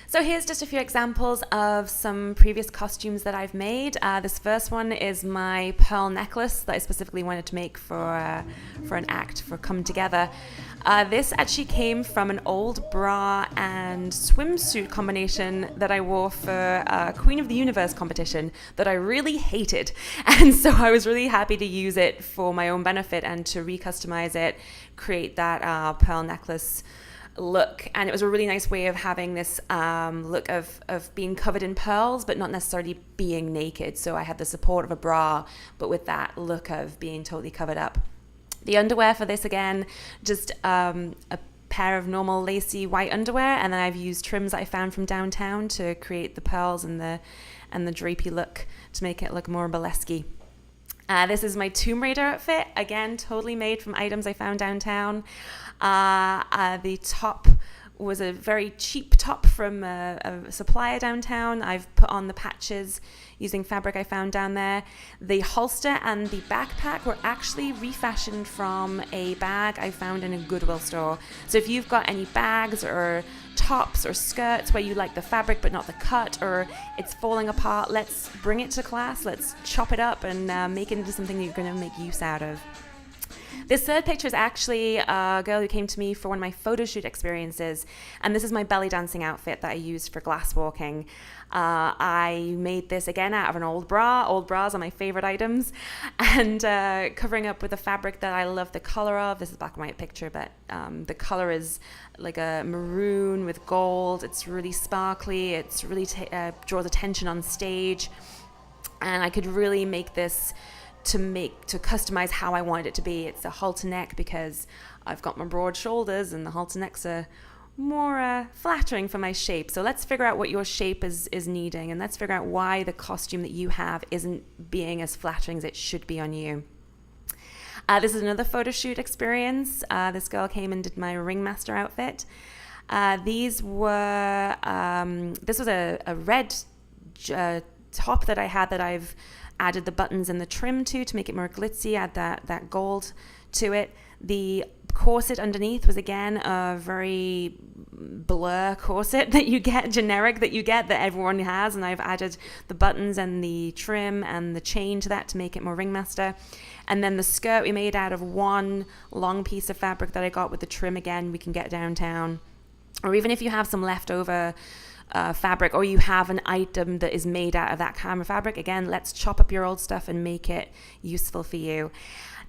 So here's just a few examples of some previous costumes that I've made. This first one is my pearl necklace that I specifically wanted to make for an act, for Come Together. This actually came from an old bra and swimsuit combination that I wore for a Queen of the Universe competition that I really hated. And so I was really happy to use it for my own benefit and to re-customize it, create that pearl necklace look. And it was a really nice way of having this look of being covered in pearls but not necessarily being naked. So I had the support of a bra but with that look of being totally covered up. The underwear for this, again, just a pair of normal lacy white underwear, and then I've used trims that I found from downtown to create the pearls and the drapey look to make it look more burlesque-y. This is my Tomb Raider outfit, again, totally made from items I found downtown. The top was a very cheap top from a supplier downtown. I've put on the patches using fabric I found down there. The holster and the backpack were actually refashioned from a bag I found in a Goodwill store. So if you've got any bags or tops or skirts where you like the fabric but not the cut, or it's falling apart, let's bring it to class, let's chop it up and make it into something that you're going to make use out of. This third picture is actually a girl who came to me for one of my photo shoot experiences, and this is my belly dancing outfit that I used for glass walking. I made this again out of an old bra. Old bras are my favorite items, and covering up with a fabric that I love the color of. This is a black and white picture, but the color is like a maroon with gold. It's really sparkly. It's really draws attention on stage, and I could really make this to customize how I wanted it to be. It's a halter neck because I've got my broad shoulders and the halter necks are more flattering for my shape. So let's figure out what your shape is needing, and let's figure out why the costume that you have isn't being as flattering as it should be on you. This is another photo shoot experience. This girl came and did my ringmaster outfit. This was a red top that I had that I've added the buttons and the trim to make it more glitzy, add that gold to it. The corset underneath was again a very blur corset that you get, generic that everyone has, and I've added the buttons and the trim and the chain to that to make it more ringmaster. And then the skirt we made out of one long piece of fabric that I got with the trim again we can get downtown. Or even if you have some leftover fabric, or you have an item that is made out of that kind of fabric, again, let's chop up your old stuff and make it useful for you.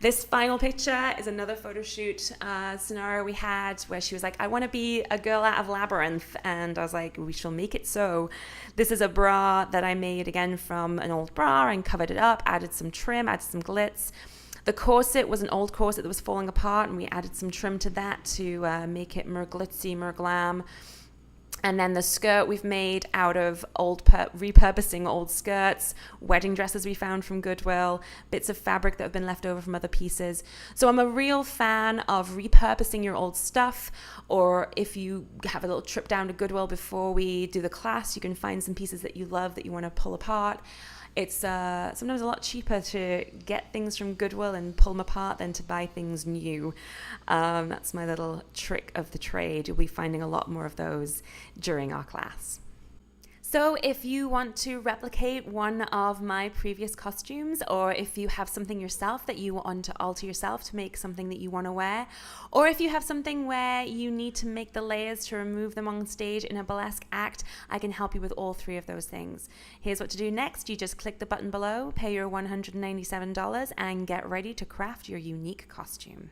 This final picture is another photo shoot scenario we had where she was like, I want to be a girl out of Labyrinth, and I was like, we shall make it so. This is a bra that I made again from an old bra and covered it up, added some trim, added some glitz. The corset was an old corset that was falling apart, and we added some trim to that to make it more glitzy, more glam. And then the skirt we've made out of repurposing old skirts, wedding dresses we found from Goodwill, bits of fabric that have been left over from other pieces. So I'm a real fan of repurposing your old stuff, or if you have a little trip down to Goodwill before we do the class, you can find some pieces that you love that you want to pull apart. It's sometimes a lot cheaper to get things from Goodwill and pull them apart than to buy things new. That's my little trick of the trade. You'll be finding a lot more of those during our class. So if you want to replicate one of my previous costumes, or if you have something yourself that you want to alter yourself to make something that you want to wear, or if you have something where you need to make the layers to remove them on stage in a burlesque act, I can help you with all three of those things. Here's what to do next. You just click the button below, pay your $197, and get ready to craft your unique costume.